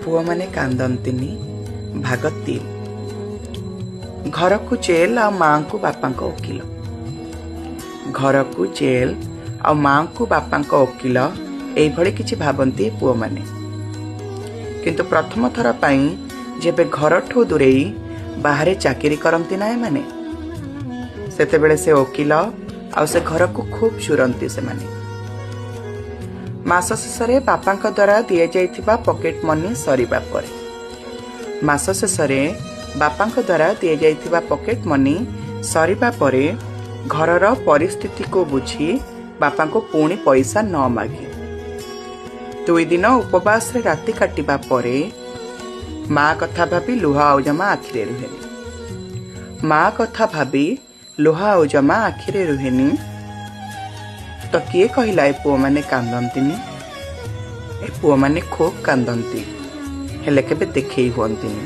पुआ माने कांदंतिनी भाग 3। घर को जेल आ मां को बापा को वकील। घर को जेल आ मां को बापा को वकील एभली किछि भाबंती पुआ माने, किंतु प्रथम थर पाई जेबे घर ठू दूरेई बाहरे चाकरी करंती ना माने, सेतेबेले से वकील आ से घर को खूब चुरंती से माने। मास शेषे बापा द्वारा दि जाइथिबा पॉकेट मनी सरीबा परे मास शेषे बापा द्वारा दि जाइथिबा पॉकेट मनी सरीबा परे घरर परिस्थिति को बुझी बापा को पुणी पैसा न मागी 2 दिन उपवास रे राति काटिबा परे माँ कथा भाबी लुहा औजमा आखिरे रुहेनी। माँ कथा भाबी लुहा औजमा आखिरे रुहेनी तो किए कहला ए पुआ माने कांदंतिनी? ए पुआ माने खूब कांदंती हेले केबे देखई हुअंतिनी।